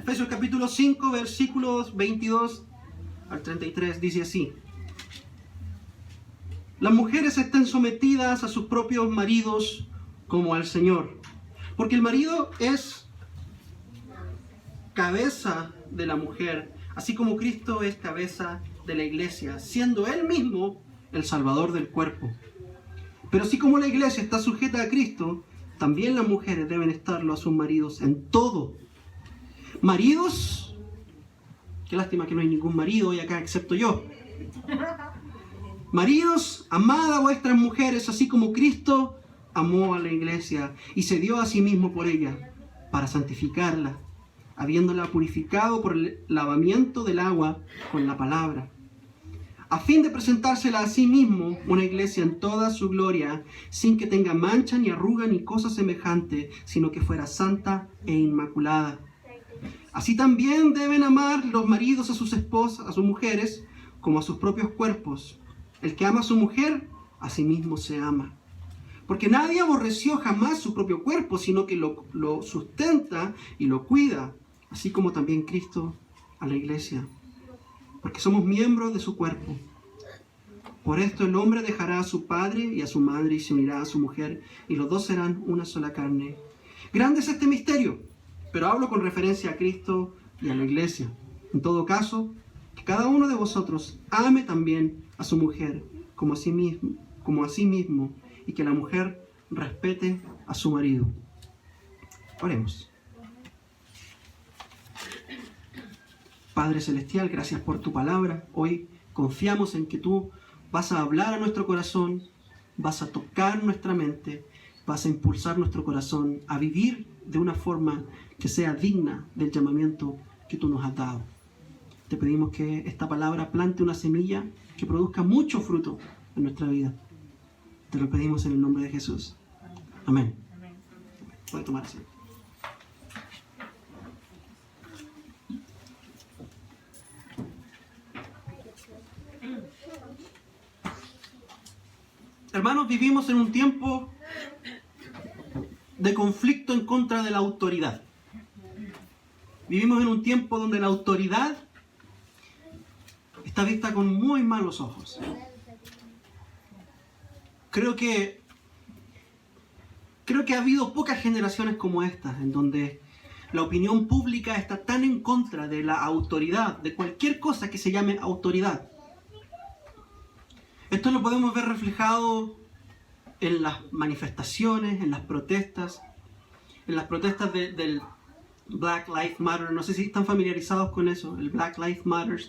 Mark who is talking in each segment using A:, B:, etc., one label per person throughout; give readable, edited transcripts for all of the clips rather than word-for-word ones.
A: Efesios capítulo 5, versículos 22 al 33, dice así: las mujeres estén sometidas a sus propios maridos como al Señor, porque el marido es cabeza de la mujer, así como Cristo es cabeza de la iglesia, siendo Él mismo el Salvador del cuerpo. Pero así como la iglesia está sujeta a Cristo, también las mujeres deben estarlo a sus maridos en todo. Maridos, qué lástima que no hay ningún marido hoy acá excepto yo. Maridos, amad a vuestras mujeres, así como Cristo amó a la iglesia y se dio a sí mismo por ella, para santificarla, habiéndola purificado por el lavamiento del agua con la palabra, a fin de presentársela a sí mismo una iglesia en toda su gloria, sin que tenga mancha ni arruga ni cosa semejante, sino que fuera santa e inmaculada. Así también deben amar los maridos a sus esposas, a sus mujeres, como a sus propios cuerpos. El que ama a su mujer, a sí mismo se ama. Porque nadie aborreció jamás su propio cuerpo, sino que lo sustenta y lo cuida, así como también Cristo a la iglesia, porque somos miembros de su cuerpo. Por esto el hombre dejará a su padre y a su madre y se unirá a su mujer, y los dos serán una sola carne. Grande es este misterio, pero hablo con referencia a Cristo y a la iglesia. En todo caso, que cada uno de vosotros ame también a su mujer como a sí mismo, y que la mujer respete a su marido. Oremos. Padre Celestial, gracias por tu palabra. Hoy confiamos en que tú vas a hablar a nuestro corazón, vas a tocar nuestra mente, vas a impulsar nuestro corazón a vivir de una forma que sea digna del llamamiento que tú nos has dado. Te pedimos que esta palabra plante una semilla que produzca mucho fruto en nuestra vida. Te lo pedimos en el nombre de Jesús. Amén. Puede tomar asiento. Hermanos, vivimos en un tiempo de conflicto en contra de la autoridad. Vivimos en un tiempo donde la autoridad está vista con muy malos ojos. Creo que ha habido pocas generaciones como estas, en donde la opinión pública está tan en contra de la autoridad, de cualquier cosa que se llame autoridad. Esto lo podemos ver reflejado en las manifestaciones, en las protestas del Black Lives Matter. No sé si están familiarizados con eso. El Black Lives Matter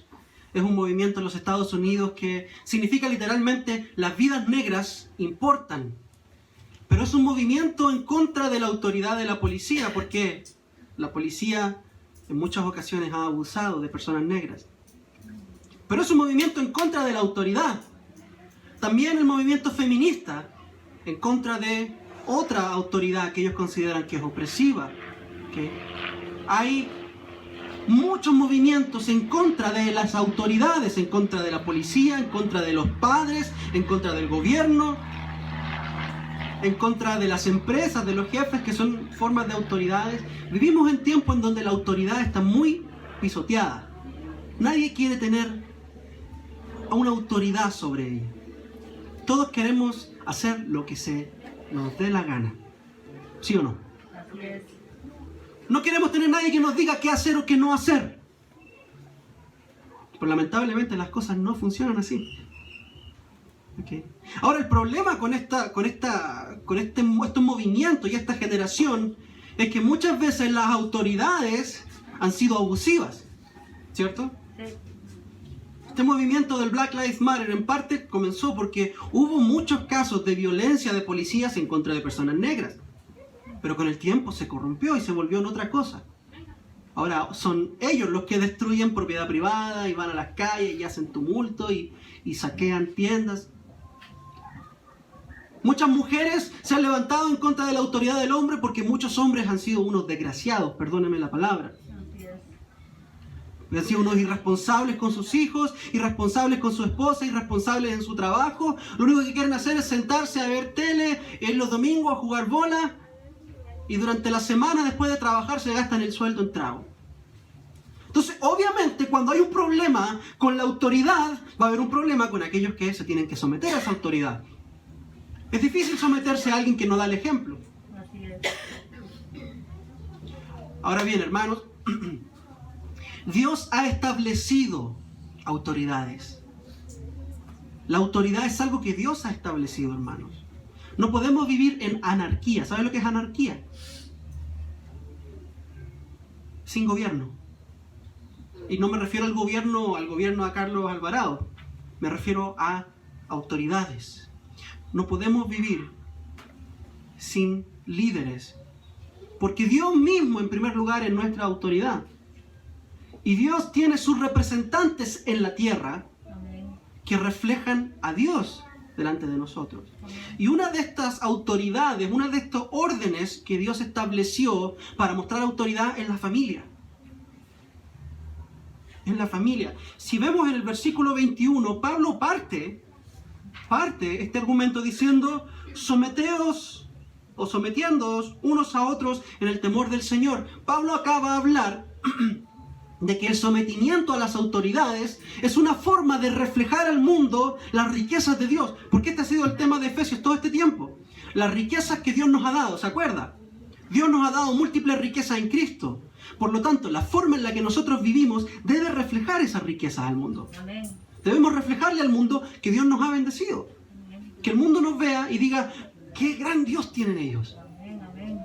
A: es un movimiento en los Estados Unidos que significa literalmente las vidas negras importan. Pero es un movimiento en contra de la autoridad de la policía, porque la policía en muchas ocasiones ha abusado de personas negras. Pero es un movimiento en contra de la autoridad. También el movimiento feminista en contra de otra autoridad que ellos consideran que es opresiva. ¿Okay? Hay muchos movimientos en contra de las autoridades, en contra de la policía, en contra de los padres, en contra del gobierno, en contra de las empresas, de los jefes, que son formas de autoridades. Vivimos en tiempos en donde la autoridad está muy pisoteada. Nadie quiere tener a una autoridad sobre ella. Todos queremos hacer lo que se nos dé la gana. ¿Sí o no? No queremos tener nadie que nos diga qué hacer o qué no hacer. Pero lamentablemente las cosas no funcionan así. ¿Okay? Ahora el problema con estos movimientos y esta generación es que muchas veces las autoridades han sido abusivas, ¿cierto? Este movimiento del Black Lives Matter en parte comenzó porque hubo muchos casos de violencia de policías en contra de personas negras. Pero con el tiempo se corrompió y se volvió en otra cosa. Ahora son ellos los que destruyen propiedad privada y van a las calles y hacen tumulto y saquean tiendas. Muchas mujeres se han levantado en contra de la autoridad del hombre porque muchos hombres han sido unos desgraciados, perdónenme la palabra. Han sido unos irresponsables con sus hijos, irresponsables con su esposa, irresponsables en su trabajo. Lo único que quieren hacer es sentarse a ver tele en los domingos, a jugar bola. Y durante la semana, después de trabajar, se gastan el sueldo en trago. Entonces, obviamente, cuando hay un problema con la autoridad, va a haber un problema con aquellos que se tienen que someter a esa autoridad. Es difícil someterse a alguien que no da el ejemplo.
B: Así es.
A: Ahora bien, hermanos, Dios ha establecido autoridades. La autoridad es algo que Dios ha establecido, hermanos. No podemos vivir en anarquía. ¿Sabe lo que es anarquía? Sin gobierno. Y no me refiero al gobierno a Carlos Alvarado. Me refiero a autoridades. No podemos vivir sin líderes. Porque Dios mismo, en primer lugar, es nuestra autoridad. Y Dios tiene sus representantes en la tierra que reflejan a Dios delante de nosotros. Y una de estas autoridades, una de estos órdenes que Dios estableció para mostrar autoridad es la familia. En la familia. Si vemos en el versículo 21, Pablo parte este argumento diciendo: someteos o sometiéndoos unos a otros en el temor del Señor. Pablo acaba de hablar de que el sometimiento a las autoridades es una forma de reflejar al mundo las riquezas de Dios. Porque este ha sido el tema de Efesios todo este tiempo. Las riquezas que Dios nos ha dado, ¿se acuerda? Dios nos ha dado múltiples riquezas en Cristo. Por lo tanto, la forma en la que nosotros vivimos debe reflejar esas riquezas al mundo.
B: Amén.
A: Debemos reflejarle al mundo que Dios nos ha bendecido.
B: Amén.
A: Que el mundo nos vea y diga: ¡qué gran Dios tienen ellos!
B: Amén. Amén.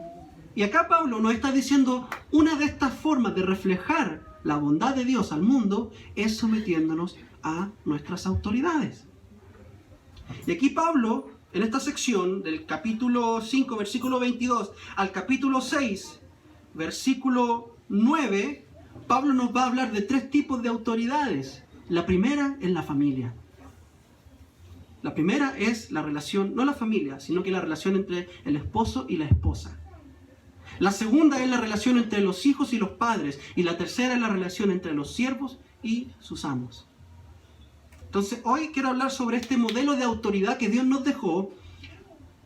A: Y acá Pablo nos está diciendo: una de estas formas de reflejar la bondad de Dios al mundo es sometiéndonos a nuestras autoridades. Y aquí Pablo, en esta sección del capítulo 5, versículo 22, al capítulo 6, versículo 9, Pablo nos va a hablar de 3 tipos de autoridades. La primera es la familia. La primera es la relación, no la familia, sino que la relación entre el esposo y la esposa. La segunda es la relación entre los hijos y los padres. Y la tercera es la relación entre los siervos y sus amos. Entonces, hoy quiero hablar sobre este modelo de autoridad que Dios nos dejó,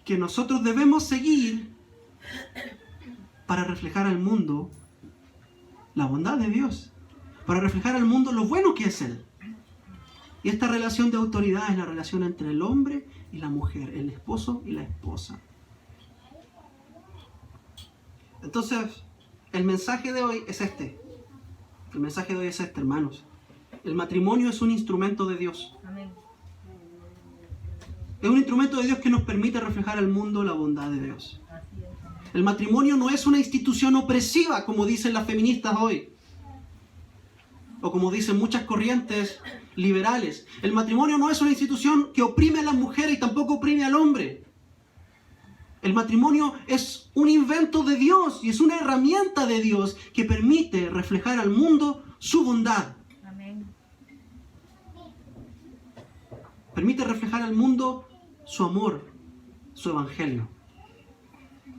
A: que nosotros debemos seguir para reflejar al mundo la bondad de Dios, para reflejar al mundo lo bueno que es Él. Y esta relación de autoridad es la relación entre el hombre y la mujer, el esposo y la esposa. Entonces, el mensaje de hoy es este. El mensaje de hoy es este, hermanos. El matrimonio es un instrumento de Dios.
B: Amén.
A: Es un instrumento de Dios que nos permite reflejar al mundo la bondad de Dios.
B: Así es. Amén.
A: El matrimonio no es una institución opresiva, como dicen las feministas hoy. O como dicen muchas corrientes liberales. El matrimonio no es una institución que oprime a las mujeres y tampoco oprime al hombre. El matrimonio es un invento de Dios y es una herramienta de Dios que permite reflejar al mundo su bondad.
B: Amén.
A: Permite reflejar al mundo su amor, su evangelio.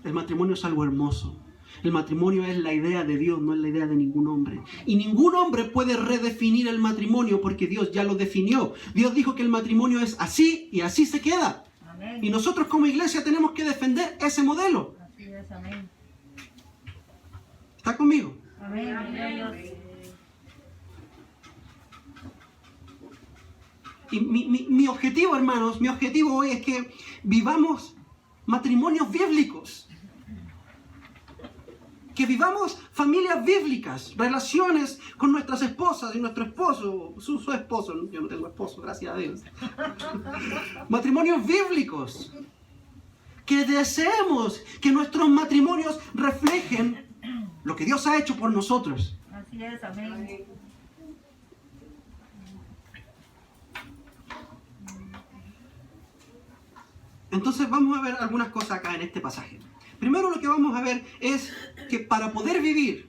A: El matrimonio es algo hermoso. El matrimonio es la idea de Dios, no es la idea de ningún hombre. Y ningún hombre puede redefinir el matrimonio porque Dios ya lo definió. Dios dijo que el matrimonio es así y así se queda.
B: Amén.
A: Y nosotros como iglesia tenemos que defender ese modelo.
B: Así es. Amén.
A: ¿Está conmigo?
B: Amén. Amén.
A: Y mi objetivo, hermanos, mi objetivo hoy es que vivamos matrimonios bíblicos. Que vivamos familias bíblicas, relaciones con nuestras esposas y nuestro esposo, su esposo. Yo no tengo esposo, gracias a Dios. Matrimonios bíblicos. Que deseemos que nuestros matrimonios reflejen lo que Dios ha hecho por nosotros.
B: Así es. Amén.
A: Entonces vamos a ver algunas cosas acá en este pasaje. Primero lo que vamos a ver es que para poder vivir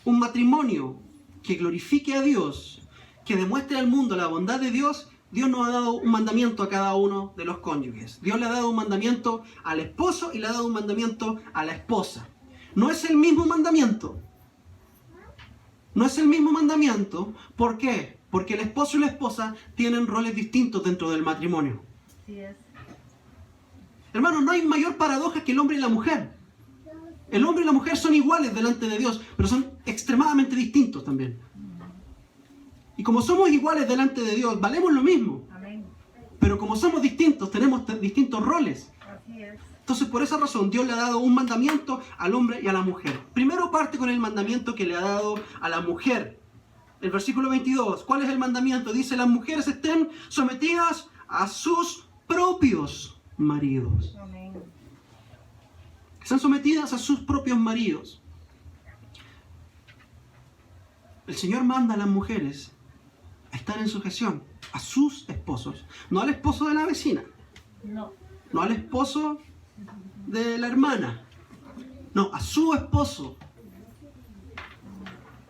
A: un matrimonio que glorifique a Dios, que demuestre al mundo la bondad de Dios, Dios nos ha dado un mandamiento a cada uno de los cónyuges. Dios le ha dado un mandamiento al esposo y le ha dado un mandamiento a la esposa. No es el mismo mandamiento. No es el mismo mandamiento. ¿Por qué? Porque el esposo y la esposa tienen roles distintos dentro del matrimonio.
B: Así es.
A: Hermanos, no hay mayor paradoja que el hombre y la mujer. El hombre y la mujer son iguales delante de Dios, pero son extremadamente distintos también. Y como somos iguales delante de Dios, valemos lo mismo.
B: Amén.
A: Pero como somos distintos, tenemos distintos roles.
B: Así es.
A: Entonces, por esa razón, Dios le ha dado un mandamiento al hombre y a la mujer. Primero parte con el mandamiento que le ha dado a la mujer. El versículo 22, ¿cuál es el mandamiento? Dice, las mujeres estén sometidas a sus propios maridos.
B: Amén.
A: Están sometidas a sus propios maridos. El Señor manda a las mujeres a estar en sujeción a sus esposos. No al esposo de la vecina.
B: No.
A: No al esposo de la hermana. No, a su esposo.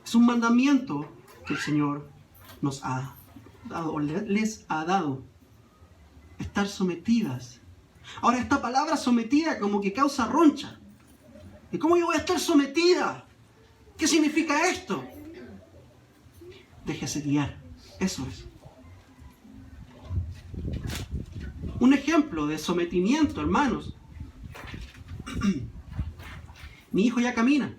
A: Es un mandamiento que el Señor nos ha dado, o les ha dado. Estar sometidas. Ahora, esta palabra sometida como que causa roncha. ¿Y cómo yo voy a estar sometida? ¿Qué significa esto? Déjese guiar. Eso es. Un ejemplo de sometimiento, hermanos. Mi hijo ya camina.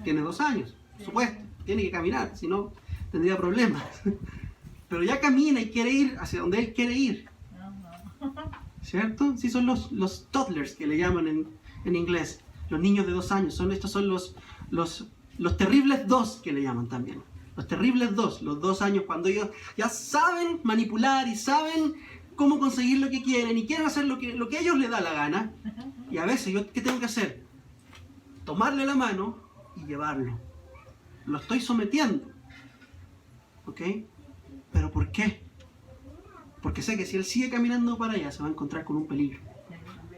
A: Tiene 2 años. Por supuesto, tiene que caminar, si no tendría problemas. Pero ya camina y quiere ir hacia donde él quiere ir. ¿Cierto? Sí, son los toddlers que le llaman en inglés. Los niños de 2 años. Estos son los terribles 2 que le llaman también. Los terribles 2. Los 2 años cuando ellos ya saben manipular y saben cómo conseguir lo que quieren y quieren hacer lo que a ellos les da la gana. Y a veces, ¿qué tengo que hacer? Tomarle la mano y llevarlo. Lo estoy sometiendo. ¿Ok? ¿Pero por qué? Porque sé que si él sigue caminando para allá se va a encontrar con un peligro.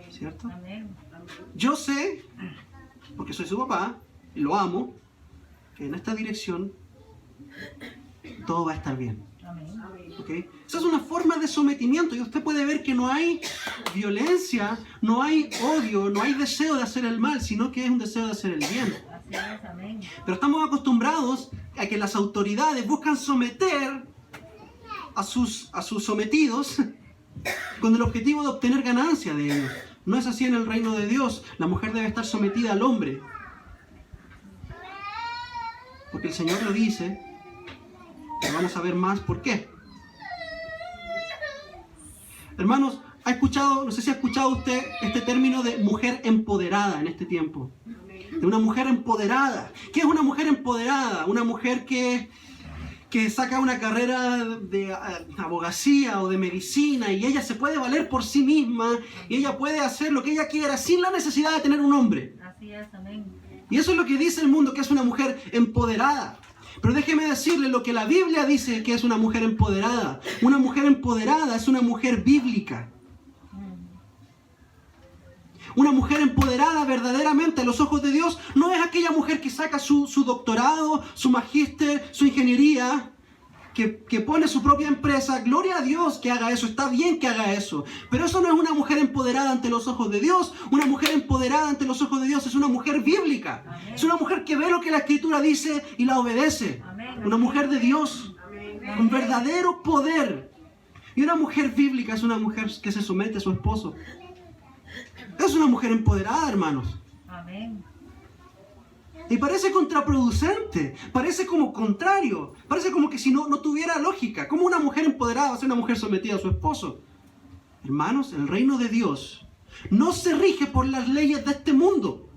A: ¿Cierto?
B: Amén.
A: Yo sé, porque soy su papá y lo amo, que en esta dirección todo va a estar bien.
B: Amén.
A: ¿Okay? Esa es una forma de sometimiento y usted puede ver que no hay violencia, no hay odio, no hay deseo de hacer el mal, sino que es un deseo de hacer el bien.
B: Así es. Amén.
A: Pero estamos acostumbrados a que las autoridades buscan someter a sus sometidos con el objetivo de obtener ganancia de ellos. No es así en el reino de Dios. La mujer debe estar sometida al hombre. Porque el Señor lo dice. Pero vamos a ver más por qué. Hermanos, no sé si ha escuchado usted este término de mujer empoderada en este tiempo. De una mujer empoderada. ¿Qué es una mujer empoderada? Una mujer que saca una carrera de abogacía o de medicina y ella se puede valer por sí misma y ella puede hacer lo que ella quiera sin la necesidad de tener un hombre.
B: Así es. Amén.
A: Y eso es lo que dice el mundo, que es una mujer empoderada. Pero déjeme decirle lo que la Biblia dice que es una mujer empoderada. Una mujer empoderada es una mujer bíblica. Una mujer empoderada verdaderamente a los ojos de Dios no es aquella mujer que saca su doctorado, su magíster, su ingeniería, que pone su propia empresa. Gloria a Dios que haga eso, está bien que haga eso. Pero eso no es una mujer empoderada ante los ojos de Dios. Una mujer empoderada ante los ojos de Dios es una mujer bíblica.
B: Amén.
A: Es una mujer que ve lo que la Escritura dice y la obedece.
B: Amén.
A: Una mujer de Dios, con verdadero poder. Y una mujer bíblica es una mujer que se somete a su esposo. Es una mujer empoderada, hermanos.
B: Amén.
A: Y parece contraproducente, parece como contrario, parece como que si no tuviera lógica. ¿Cómo una mujer empoderada va a ser una mujer sometida a su esposo? Hermanos, el reino de Dios no se rige por las leyes de este mundo.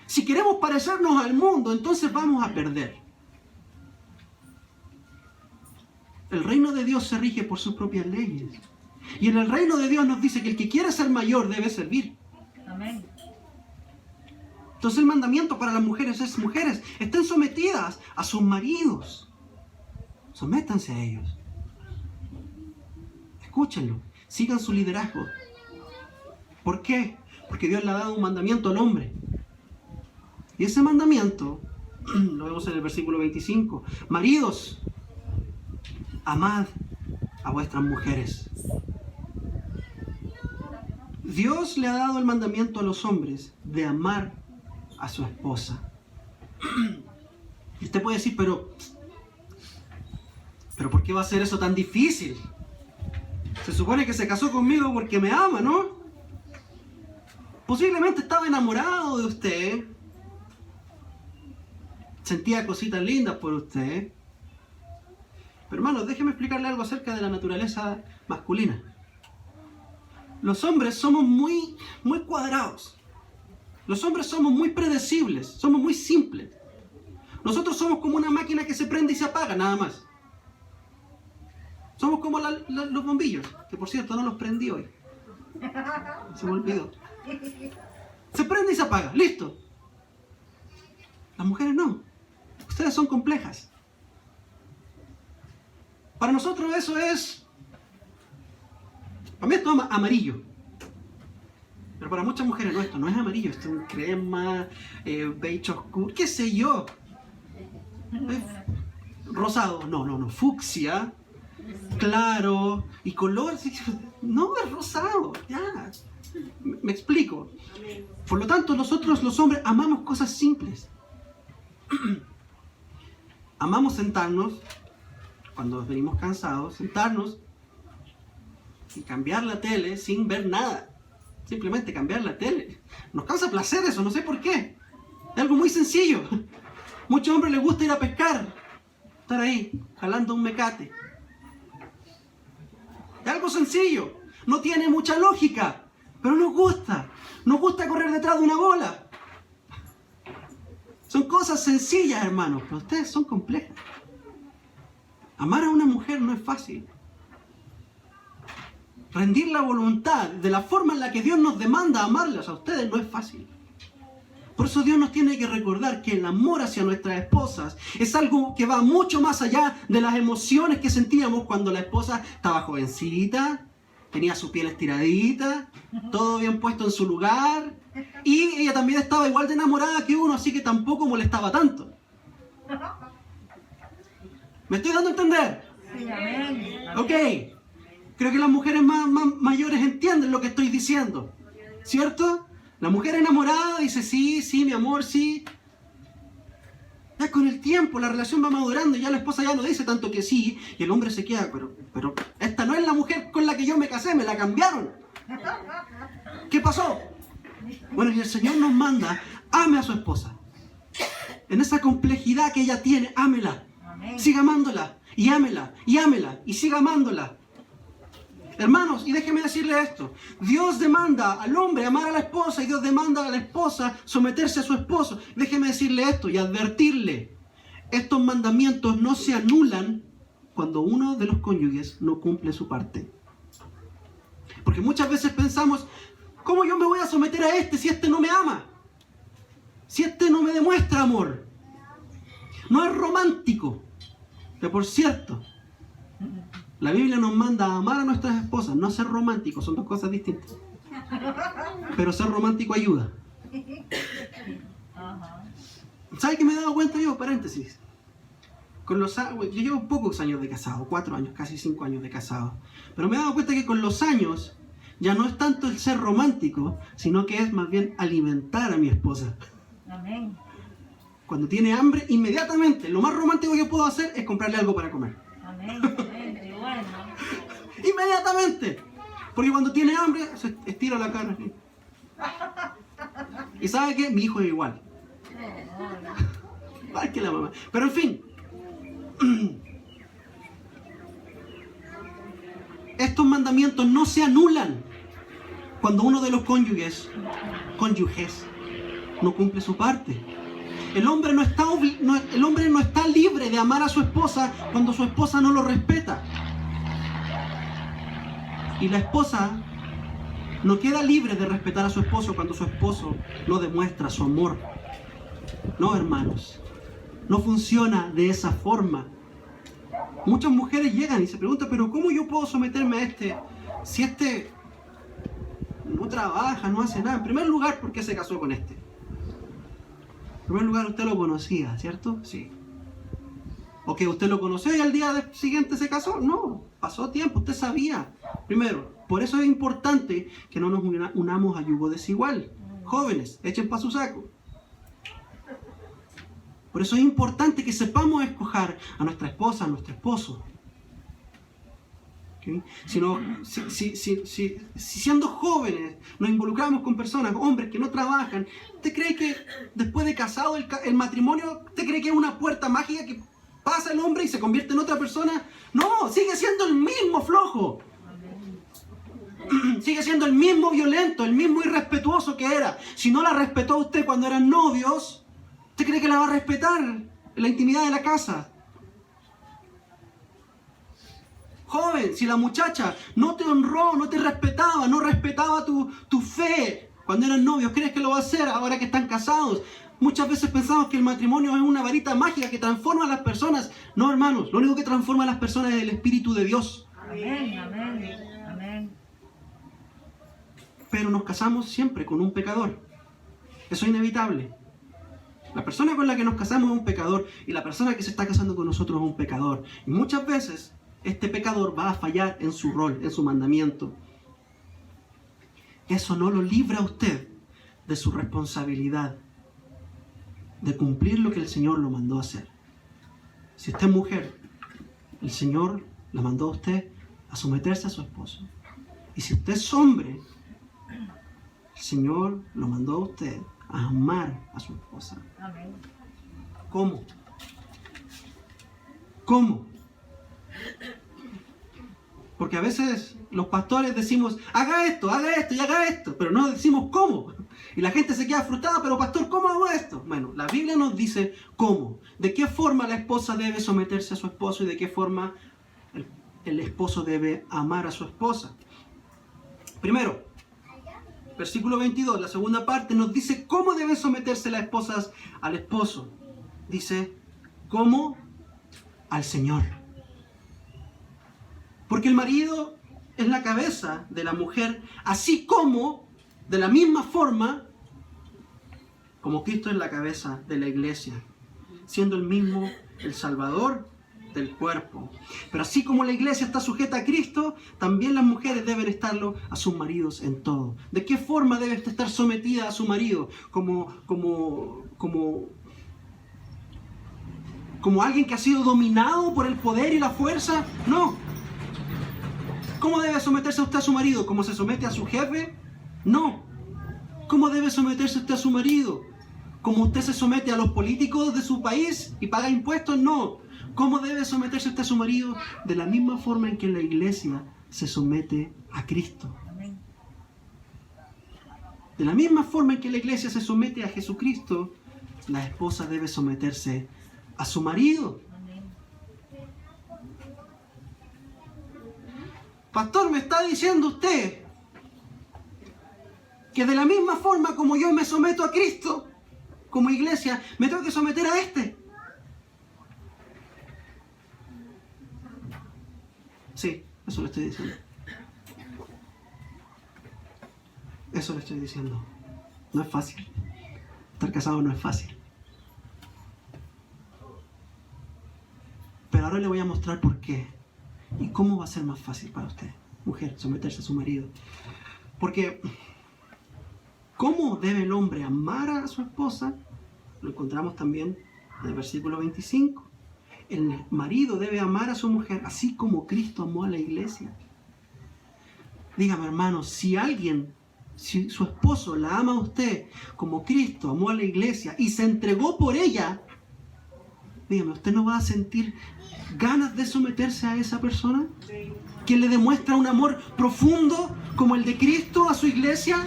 A: Si queremos parecernos al mundo, entonces vamos a perder. El reino de Dios se rige por sus propias leyes. Y en el reino de Dios nos dice que el que quiere ser mayor debe servir.
B: Amén.
A: Entonces el mandamiento para las mujeres es: mujeres, estén sometidas a sus maridos. Sométanse a ellos. Escúchenlo. Sigan su liderazgo. ¿Por qué? Porque Dios le ha dado un mandamiento al hombre. Y ese mandamiento lo vemos en el versículo 25. Maridos, amad a vuestras mujeres. Dios le ha dado el mandamiento a los hombres de amar a su esposa. Y usted puede decir, pero ¿por qué va a ser eso tan difícil? Se supone que se casó conmigo porque me ama, ¿no? Posiblemente estaba enamorado de usted. Sentía cositas lindas por usted. Pero hermanos, déjeme explicarle algo acerca de la naturaleza masculina. Los hombres somos muy cuadrados. Los hombres somos muy predecibles, somos muy simples. Nosotros somos como una máquina que se prende y se apaga, nada más. Somos como los bombillos, que por cierto no los prendí hoy. Se me olvidó. Se prende y se apaga, listo. Las mujeres no. Ustedes son complejas. Para nosotros eso es... Para mí esto es amarillo. Pero para muchas mujeres no, esto no es amarillo. Esto es un crema, beige oscuro, qué sé yo. Rosado, no, fucsia, claro, y color, no, es rosado, ya. Me explico. Por lo tanto, nosotros los hombres amamos cosas simples. Amamos sentarnos, cuando venimos cansados, sentarnos y cambiar la tele sin ver nada. Simplemente cambiar la tele. Nos causa placer eso, no sé por qué. Es algo muy sencillo. Muchos hombres les gusta ir a pescar. Estar ahí, jalando un mecate. Es algo sencillo. No tiene mucha lógica. Pero nos gusta. Nos gusta correr detrás de una bola. Son cosas sencillas, hermanos. Pero ustedes son complejas. Amar a una mujer no es fácil. Rendir la voluntad de la forma en la que Dios nos demanda amarlas a ustedes no es fácil. Por eso Dios nos tiene que recordar que el amor hacia nuestras esposas es algo que va mucho más allá de las emociones que sentíamos cuando la esposa estaba jovencita, tenía su piel estiradita, todo bien puesto en su lugar, y ella también estaba igual de enamorada que uno, así que tampoco molestaba tanto. ¿Me estoy dando a entender?
B: Sí, amén.
A: Ok. Creo que las mujeres más mayores entienden lo que estoy diciendo. ¿Cierto? La mujer enamorada dice, sí, mi amor, sí. Ya con el tiempo la relación va madurando y ya la esposa ya no dice tanto que sí. Y el hombre se queda, pero esta no es la mujer con la que yo me casé, me la cambiaron. ¿Qué pasó? Bueno, y el Señor nos manda, ame a su esposa. En esa complejidad que ella tiene, ámela.
B: Amén.
A: Siga amándola, y ámela, y siga amándola. Hermanos, y déjenme decirle esto. Dios demanda al hombre amar a la esposa y Dios demanda a la esposa someterse a su esposo. Déjenme decirle esto y advertirle. Estos mandamientos no se anulan cuando uno de los cónyuges no cumple su parte. Porque muchas veces pensamos, ¿cómo yo me voy a someter a este si este no me ama? Si este no me demuestra amor. No es romántico. Que por cierto, la Biblia nos manda a amar a nuestras esposas, no ser románticos, son dos cosas distintas. Pero ser romántico ayuda. ¿Sabe qué me he dado cuenta yo? Paréntesis. Yo llevo pocos años de casado, 4 años, casi 5 años de casado. Pero me he dado cuenta que con los años ya no es tanto el ser romántico, sino que es más bien alimentar a mi esposa.
B: Amén.
A: Cuando tiene hambre, inmediatamente, lo más romántico que puedo hacer es comprarle algo para comer.
B: Amén. Amén. Qué bueno.
A: Inmediatamente. Porque cuando tiene hambre, se estira la cara. ¿Y sabe qué? Mi hijo es igual. Igual que la mamá. Pero en fin. Estos mandamientos no se anulan cuando uno de los cónyuges no cumple su parte. El hombre no está libre de amar a su esposa cuando su esposa no lo respeta. Y la esposa no queda libre de respetar a su esposo cuando su esposo no demuestra su amor. No, hermanos. No funciona de esa forma. Muchas mujeres llegan y se preguntan, pero ¿cómo yo puedo someterme a este si este no trabaja, no hace nada? En primer lugar, ¿por qué se casó con este? En primer lugar, usted lo conocía, ¿cierto? Sí. ¿O que usted lo conoció y al día siguiente se casó? No, pasó tiempo, usted sabía. Primero, por eso es importante que no nos unamos a yugo desigual. Jóvenes, echen para su saco. Por eso es importante que sepamos escoger a nuestra esposa, a nuestro esposo. ¿Ok? ¿ok? Si siendo jóvenes nos involucramos con personas, hombres que no trabajan, ¿usted cree que después de casado el matrimonio, usted cree que es una puerta mágica que pasa el hombre y se convierte en otra persona? No, sigue siendo el mismo flojo. Sigue siendo el mismo violento, el mismo irrespetuoso que era. Si no la respetó a usted cuando eran novios, ¿usted cree que la va a respetar en la intimidad de la casa? Joven, si la muchacha no te honró, no te respetaba, no respetaba tu fe cuando eran novios, ¿crees que lo va a hacer ahora que están casados? Muchas veces pensamos que el matrimonio es una varita mágica que transforma a las personas. No, hermanos, lo único que transforma a las personas es el Espíritu de Dios.
B: Amén, amén, amén.
A: Pero nos casamos siempre con un pecador. Eso es inevitable. La persona con la que nos casamos es un pecador y la persona que se está casando con nosotros es un pecador. Y muchas veces este pecador va a fallar en su rol, en su mandamiento. Eso no lo libra a usted de su responsabilidad de cumplir lo que el Señor lo mandó a hacer. Si usted es mujer, el Señor la mandó a usted a someterse a su esposo. Y si usted es hombre, el Señor lo mandó a usted a amar a su esposa.
B: Amén.
A: ¿Cómo? ¿Cómo? Porque a veces los pastores decimos, haga esto y haga esto, pero no decimos cómo. Y la gente se queda frustrada, pero pastor, ¿cómo hago esto? Bueno, la Biblia nos dice cómo. De qué forma la esposa debe someterse a su esposo y de qué forma el esposo debe amar a su esposa. Primero, versículo 22, la segunda parte, nos dice cómo deben someterse las esposas al esposo. Dice, ¿cómo? Al Señor. Porque el marido es la cabeza de la mujer, así como, de la misma forma, como Cristo es la cabeza de la iglesia, siendo el mismo el Salvador del cuerpo. Pero así como la iglesia está sujeta a Cristo, también las mujeres deben estarlo a sus maridos en todo. ¿De qué forma debe estar sometida a su marido? Como alguien que ha sido dominado por el poder y la fuerza. No. ¿Cómo debe someterse usted a su marido? ¿Cómo se somete a su jefe? No. ¿Cómo debe someterse usted a su marido? ¿Cómo usted se somete a los políticos de su país y paga impuestos? No. ¿Cómo debe someterse usted a su marido? De la misma forma en que la iglesia se somete a Cristo.
B: Amén.
A: De la misma forma en que la iglesia se somete a Jesucristo, la esposa debe someterse a su marido.
B: Amén.
A: Pastor, ¿me está diciendo usted que de la misma forma como yo me someto a Cristo, como iglesia, me tengo que someter a este? Sí, eso le estoy diciendo. Eso le estoy diciendo. No es fácil. Estar casado no es fácil. Pero ahora le voy a mostrar por qué. ¿Y cómo va a ser más fácil para usted, mujer, someterse a su marido? Porque, ¿cómo debe el hombre amar a su esposa? Lo encontramos también en el versículo 25. El marido debe amar a su mujer así como Cristo amó a la iglesia. Dígame, hermano, si su esposo la ama a usted como Cristo amó a la iglesia y se entregó por ella, dígame, ¿usted no va a sentir ganas de someterse a esa persona? ¿Que le demuestra un amor profundo como el de Cristo a su iglesia?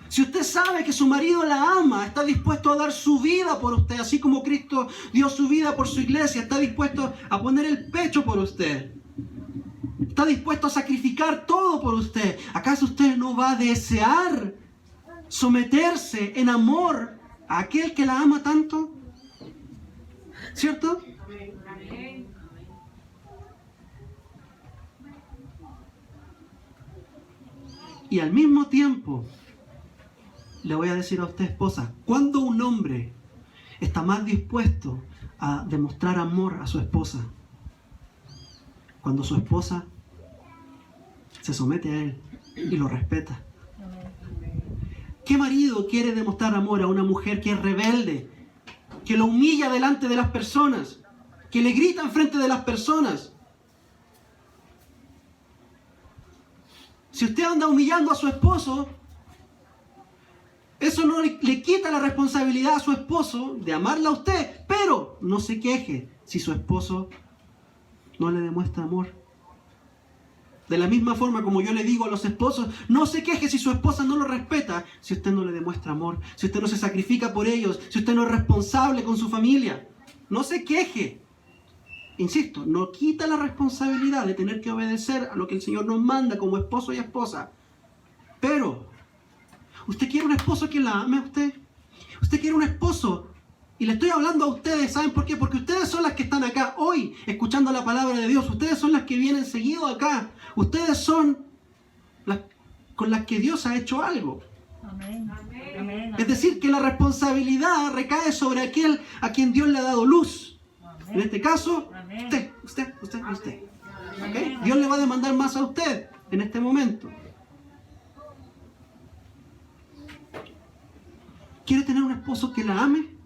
A: Si usted sabe que su marido la ama, está dispuesto a dar su vida por usted, así como Cristo dio su vida por su iglesia, está dispuesto a poner el pecho por usted, está dispuesto a sacrificar todo por usted, ¿acaso usted no va a desear someterse en amor a aquel que la ama tanto? ¿Cierto? Y al mismo tiempo, le voy a decir a usted, esposa, ¿cuándo un hombre está más dispuesto a demostrar amor a su esposa? Cuando su esposa se somete a él y lo respeta. ¿Qué marido quiere demostrar amor a una mujer que es rebelde, que lo humilla delante de las personas? que le grita enfrente de las personas. Si usted anda humillando a su esposo, eso no le quita la responsabilidad a su esposo de amarla a usted, pero no se queje si su esposo no le demuestra amor. De la misma forma como yo le digo a los esposos, no se queje si su esposa no lo respeta, si usted no le demuestra amor, si usted no se sacrifica por ellos, si usted no es responsable con su familia. No se queje. Insisto, no quita la responsabilidad de tener que obedecer a lo que el Señor nos manda como esposo y esposa. Pero, ¿usted quiere un esposo que la ame a usted? ¿Usted quiere un esposo? Y le estoy hablando a ustedes, ¿saben por qué? Porque ustedes son las que están acá hoy escuchando la palabra de Dios. Ustedes son las que vienen seguido acá. Ustedes son las con las que Dios ha hecho algo.
B: Amén. Amén.
A: Es decir, que la responsabilidad recae sobre aquel a quien Dios le ha dado luz.
B: Amén.
A: En este caso,
B: Amén.
A: usted. ¿Ok?
B: Amén.
A: Dios le va a demandar más a usted en este momento. ¿Quiere tener un esposo que la ame?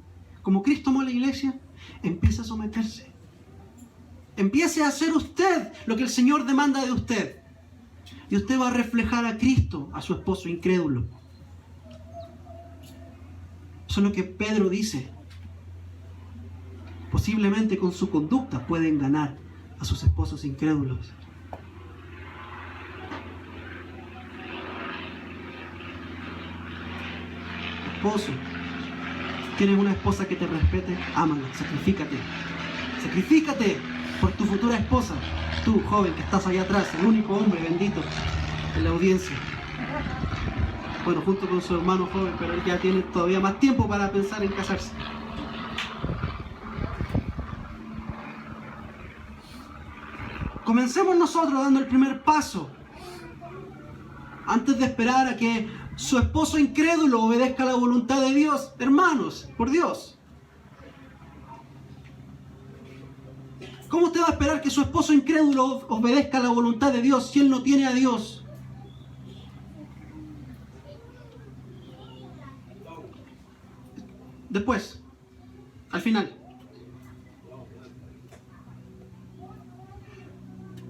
A: Como Cristo amó a la iglesia, empiece a someterse. Empiece a hacer usted lo que el Señor demanda de usted. Y usted va a reflejar a Cristo, a su esposo incrédulo. Eso es lo que Pedro dice. Posiblemente con su conducta pueden ganar a sus esposos incrédulos. Esposo, ¿tienes una esposa que te respete? Ámala, sacrifícate. Sacrifícate por tu futura esposa. Tú, joven, que estás allá atrás, el único hombre bendito en la audiencia. Bueno, junto con su hermano joven, pero él ya tiene todavía más tiempo para pensar en casarse. Comencemos nosotros dando el primer paso. Antes de esperar a que su esposo incrédulo obedezca la voluntad de Dios. Hermanos, por Dios. ¿Cómo usted va a esperar que su esposo incrédulo obedezca la voluntad de Dios si él no tiene a Dios? Después, al final.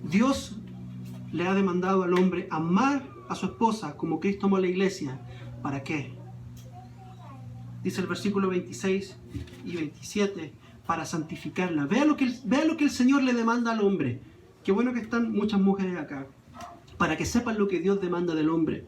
A: Dios le ha demandado al hombre amar a su esposa como Cristo amó a la iglesia. ¿Para qué? Dice el versículo 26 y 27, para santificarla. Vea lo que el Señor le demanda al hombre. Qué bueno que están muchas mujeres acá, para que sepan lo que Dios demanda del hombre.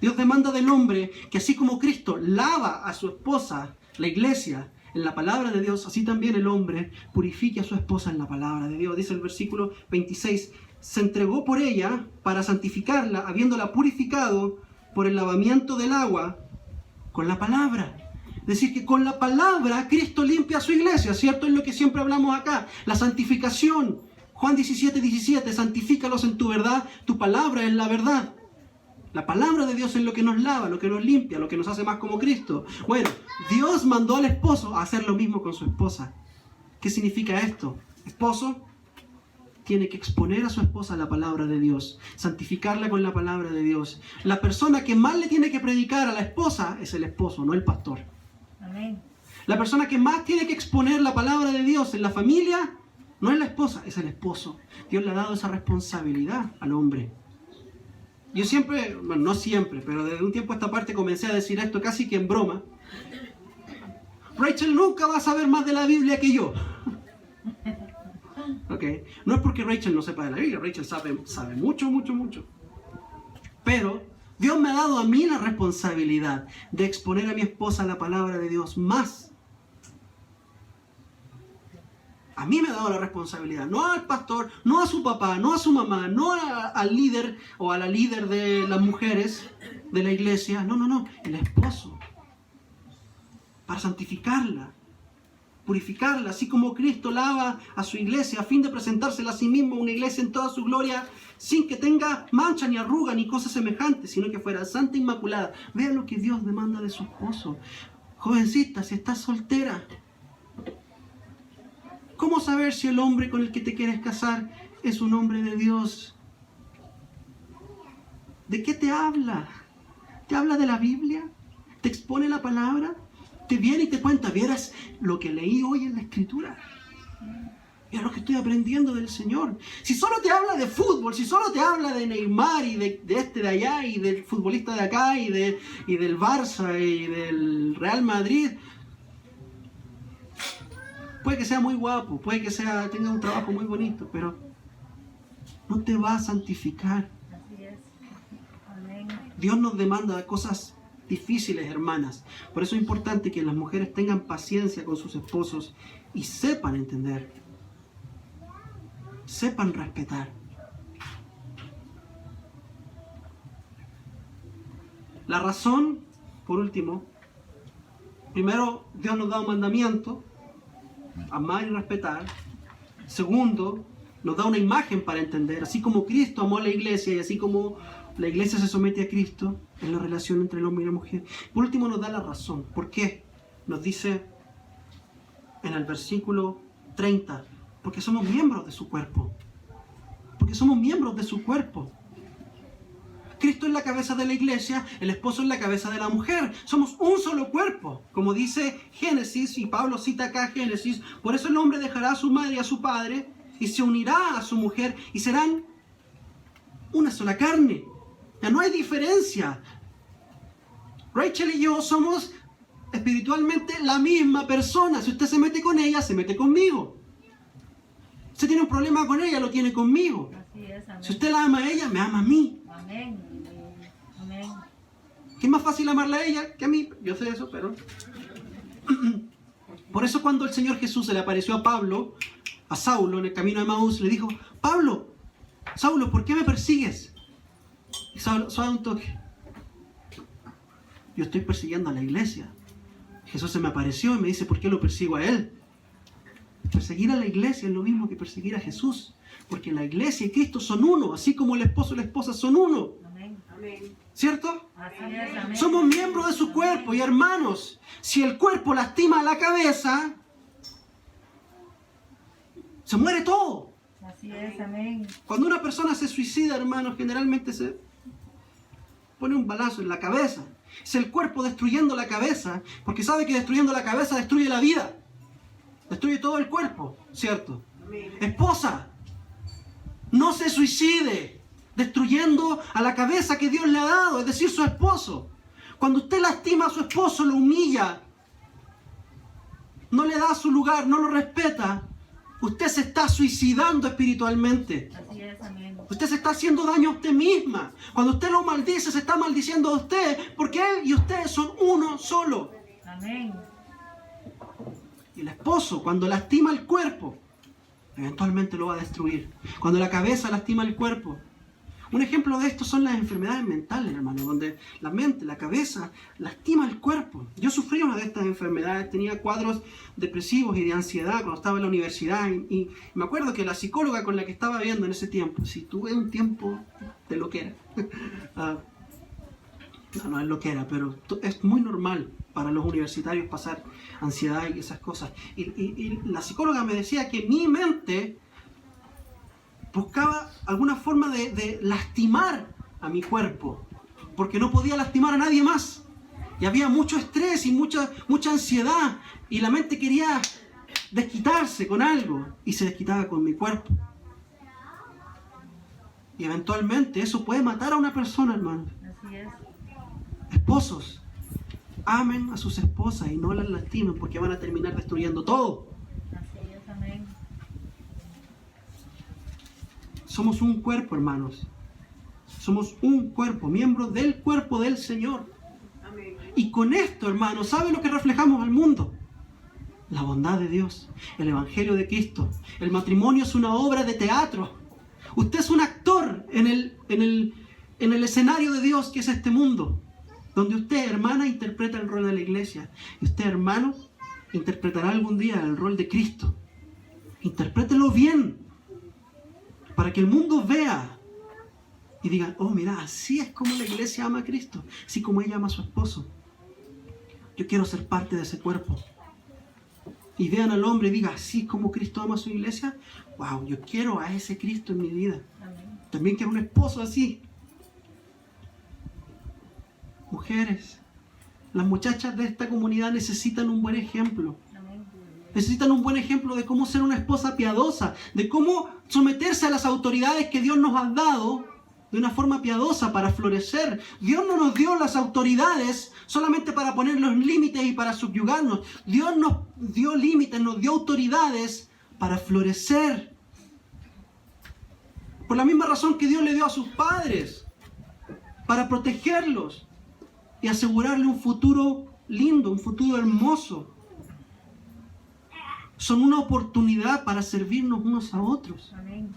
A: Dios demanda del hombre que así como Cristo lava a su esposa, la iglesia, en la palabra de Dios, así también el hombre purifique a su esposa en la palabra de Dios. Dice el versículo 26, se entregó por ella para santificarla, habiéndola purificado por el lavamiento del agua con la palabra. Es decir, que con la palabra Cristo limpia a su iglesia, ¿cierto? Es lo que siempre hablamos acá, la santificación. Juan 17:17, santifícalos en tu verdad, tu palabra es la verdad. La palabra de Dios es lo que nos lava, lo que nos limpia, lo que nos hace más como Cristo. Bueno, Dios mandó al esposo a hacer lo mismo con su esposa. ¿Qué significa esto? Esposo tiene que exponer a su esposa a la palabra de Dios, santificarla con la palabra de Dios. La persona que más le tiene que predicar a la esposa es el esposo, no el pastor.
B: Amén.
A: La persona que más tiene que exponer la palabra de Dios en la familia no es la esposa, es el esposo. Dios le ha dado esa responsabilidad al hombre. Yo siempre, bueno, no siempre, pero desde un tiempo a esta parte comencé a decir esto casi que en broma. Rachel nunca va a saber más de la Biblia que yo. Okay. No es porque Rachel no sepa de la Biblia, Rachel sabe mucho. Pero Dios me ha dado a mí la responsabilidad de exponer a mi esposa la palabra de Dios más. A mí me ha dado la responsabilidad, no al pastor, no a su papá, no a su mamá, no al líder o a la líder de las mujeres de la iglesia. No, el esposo. Para santificarla, purificarla, así como Cristo lava a su iglesia a fin de presentársela a sí mismo, una iglesia en toda su gloria, sin que tenga mancha ni arruga ni cosas semejantes, sino que fuera santa e inmaculada. Vea lo que Dios demanda de su esposo. Jovencita, si estás soltera, ¿cómo saber si el hombre con el que te quieres casar es un hombre de Dios? ¿De qué te habla? ¿Te habla de la Biblia? ¿Te expone la palabra? ¿Te viene y te cuenta? ¿Vieras lo que leí hoy en la Escritura? Mira lo que estoy aprendiendo del Señor. Si solo te habla de fútbol, si solo te habla de Neymar y de este de allá y del futbolista de acá y del Barça y del Real Madrid, puede que sea muy guapo, puede que tenga un trabajo muy bonito, pero no te va a santificar.
B: Así es. Amén.
A: Dios nos demanda cosas difíciles, hermanas. Por eso es importante que las mujeres tengan paciencia con sus esposos y sepan entender, sepan respetar. La razón, por último, primero, Dios nos da un mandamiento, amar y respetar. Segundo, nos da una imagen para entender, así como Cristo amó a la iglesia y así como la iglesia se somete a Cristo en la relación entre el hombre y la mujer. Por último, nos da la razón. ¿Por qué? Nos dice en el versículo 30, porque somos miembros de su cuerpo. Porque somos miembros de su cuerpo. Cristo es la cabeza de la iglesia, el esposo es la cabeza de la mujer. Somos un solo cuerpo. Como dice Génesis, y Pablo cita acá Génesis, por eso el hombre dejará a su madre y a su padre y se unirá a su mujer y serán una sola carne. Ya no hay diferencia. Rachel y yo somos espiritualmente la misma persona. Si usted se mete con ella, se mete conmigo. Si tiene un problema con ella, lo tiene conmigo.
B: Así es. Amén.
A: Si usted la ama a ella, me ama a mí.
B: Amén. Amén.
A: ¿Qué es más fácil amarla a ella que a mí? Yo sé eso, pero... Por eso cuando el Señor Jesús se le apareció a Pablo, a Saulo, en el camino de Emaús, le dijo, Saulo, ¿por qué me persigues? Y Saulo, suave un toque. Yo estoy persiguiendo a la iglesia. Jesús se me apareció y me dice, ¿por qué lo persigo a él? Perseguir a la iglesia es lo mismo que perseguir a Jesús. Porque la iglesia y Cristo son uno, así como el esposo y la esposa son uno.
B: Amén.
A: ¿Cierto?
B: Así es. Amén.
A: Somos miembros de su cuerpo y hermanos, si el cuerpo lastima a la cabeza, se muere todo.
B: Así es. Amén.
A: Cuando una persona se suicida, hermanos, generalmente se pone un balazo en la cabeza. Es el cuerpo destruyendo la cabeza, porque sabe que destruyendo la cabeza destruye la vida. Destruye todo el cuerpo, ¿cierto? Esposa, no se suicide destruyendo a la cabeza que Dios le ha dado, es decir, su esposo. Cuando usted lastima a su esposo, lo humilla, no le da su lugar, no lo respeta, usted se está suicidando espiritualmente.
B: Así es. Amén.
A: Usted se está haciendo daño a usted misma. Cuando usted lo maldice, se está maldiciendo a usted, porque él y usted son uno solo.
B: Amén.
A: Y el esposo, cuando lastima el cuerpo, eventualmente lo va a destruir. Cuando la cabeza lastima el cuerpo. Un ejemplo de esto son las enfermedades mentales, hermano, donde la mente, la cabeza, lastima el cuerpo. Yo sufrí una de estas enfermedades, tenía cuadros depresivos y de ansiedad cuando estaba en la universidad. Y me acuerdo que la psicóloga con la que estaba viendo en ese tiempo, si tuve un tiempo de loquera, no es loquera, pero es muy normal para los universitarios pasar ansiedad y esas cosas. Y la psicóloga me decía que mi mente buscaba alguna forma de lastimar a mi cuerpo, porque no podía lastimar a nadie más. Y había mucho estrés y mucha ansiedad, y la mente quería desquitarse con algo, y se desquitaba con mi cuerpo. Y eventualmente eso puede matar a una persona, hermano.
B: Así es.
A: Esposos, amen a sus esposas y no las lastimen, porque van a terminar destruyendo todo.
B: Así es. Amén.
A: Somos un cuerpo, hermanos. Somos un cuerpo, miembros del cuerpo del Señor.
C: Amén.
A: Y con esto, hermanos, ¿sabe lo que reflejamos al mundo? La bondad de Dios, el Evangelio de Cristo. El matrimonio es una obra de teatro. Usted es un actor en el escenario de Dios, que es este mundo, donde usted, hermana, interpreta el rol de la iglesia. Y usted, hermano, interpretará algún día el rol de Cristo. Interprételo bien, para que el mundo vea y diga, oh, mira, así es como la iglesia ama a Cristo, así como ella ama a su esposo. Yo quiero ser parte de ese cuerpo. Y vean al hombre y diga, así como Cristo ama a su iglesia, wow, yo quiero a ese Cristo en mi vida.
B: Amén.
A: También quiero un esposo así. Mujeres, las muchachas de esta comunidad necesitan un buen ejemplo.
B: Amén.
A: Necesitan un buen ejemplo de cómo ser una esposa piadosa, de cómo someterse a las autoridades que Dios nos ha dado de una forma piadosa para florecer. Dios no nos dio las autoridades solamente para poner los límites y para subyugarnos. Dios nos dio límites, nos dio autoridades para florecer. Por la misma razón que Dios le dio a sus padres, para protegerlos y asegurarle un futuro lindo, un futuro hermoso. Son una oportunidad para servirnos unos a otros.
B: Amén.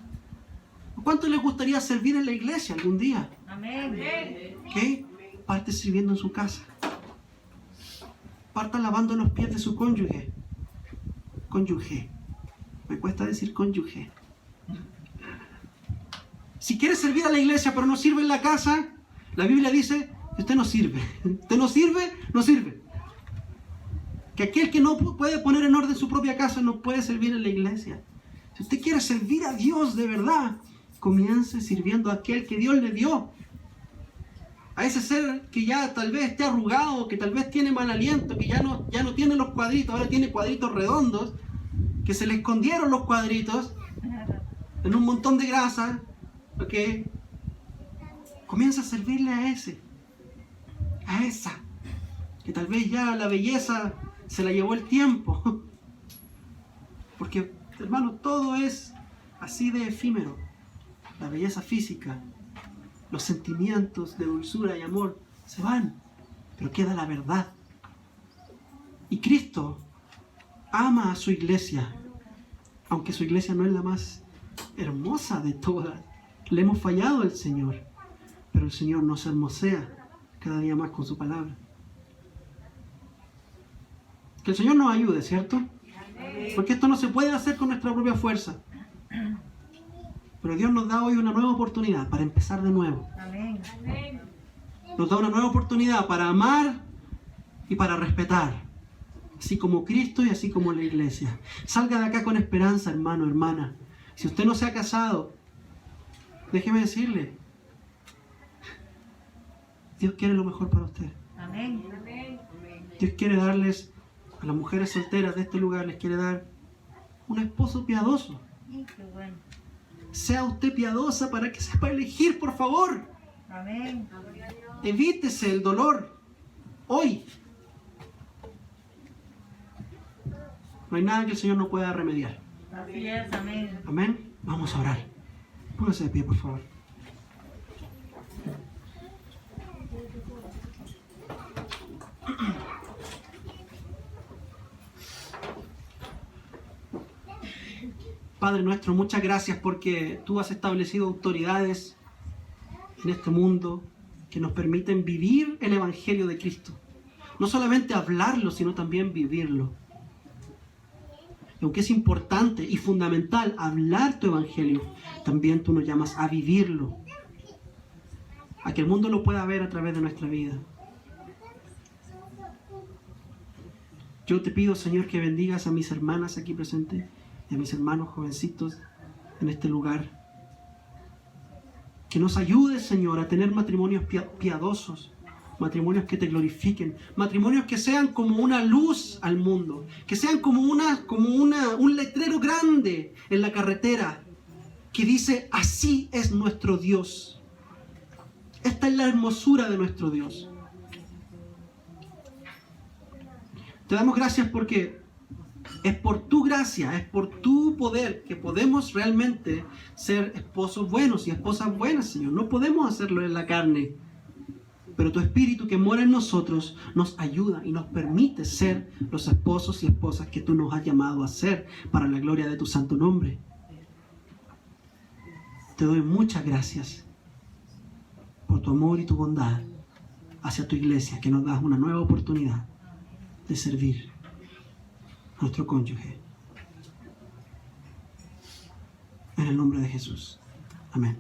A: ¿Cuánto les gustaría servir en la iglesia algún día?
B: Amén.
A: ¿Ok? Parte sirviendo en su casa. Parta lavando los pies de su cónyuge. Cónyuge. Me cuesta decir cónyuge. Si quiere servir a la iglesia pero no sirve en la casa, la Biblia dice que usted no sirve. Usted no sirve, no sirve. Que aquel que no puede poner en orden su propia casa no puede servir en la iglesia. Si usted quiere servir a Dios de verdad, comience sirviendo a aquel que Dios le dio. A ese ser que ya tal vez esté arrugado, que tal vez tiene mal aliento, que ya no tiene los cuadritos, ahora tiene cuadritos redondos, que se le escondieron los cuadritos en un montón de grasa. ¿Ok? Comienza a servirle a ese, a esa, que tal vez ya la belleza se la llevó el tiempo. Porque, hermano, todo es así de efímero. La belleza física, los sentimientos de dulzura y amor se van, pero queda la verdad. Y Cristo ama a su iglesia, aunque su iglesia no es la más hermosa de todas. Le hemos fallado al Señor, pero el Señor nos hermosea cada día más con su palabra. Que el Señor nos ayude, ¿cierto? Porque esto no se puede hacer con nuestra propia fuerza. Pero Dios nos da hoy una nueva oportunidad para empezar de nuevo.
B: Amén.
A: Nos da una nueva oportunidad para amar y para respetar. Así como Cristo y así como la iglesia. Salga de acá con esperanza, hermano, hermana. Si usted no se ha casado, déjeme decirle, Dios quiere lo mejor para usted.
B: Amén.
A: Dios quiere darles, a las mujeres solteras de este lugar, les quiere dar un esposo piadoso.
B: Qué bueno.
A: Sea usted piadosa para que sepa elegir, por favor.
B: Amén.
A: Evítese el dolor hoy. No hay nada que el Señor no pueda remediar.
B: Así es. Amén.
A: Amén. Vamos a orar. Póngase de pie, por favor. Padre nuestro, muchas gracias porque tú has establecido autoridades en este mundo que nos permiten vivir el Evangelio de Cristo. No solamente hablarlo, sino también vivirlo. Y aunque es importante y fundamental hablar tu Evangelio, también tú nos llamas a vivirlo. A que el mundo lo pueda ver a través de nuestra vida. Yo te pido, Señor, que bendigas a mis hermanas aquí presentes y a mis hermanos jovencitos en este lugar. Que nos ayudes, Señor, a tener matrimonios piadosos, matrimonios que te glorifiquen, matrimonios que sean como una luz al mundo, que sean como un letrero grande en la carretera que dice: así es nuestro Dios. Esta es la hermosura de nuestro Dios. Te damos gracias porque es por tu gracia, es por tu poder que podemos realmente ser esposos buenos y esposas buenas, Señor. No podemos hacerlo en la carne, pero tu Espíritu que mora en nosotros nos ayuda y nos permite ser los esposos y esposas que tú nos has llamado a ser para la gloria de tu santo nombre. Te doy muchas gracias por tu amor y tu bondad hacia tu iglesia, que nos das una nueva oportunidad de servir a nuestro cónyuge. En el nombre de Jesús. Amén.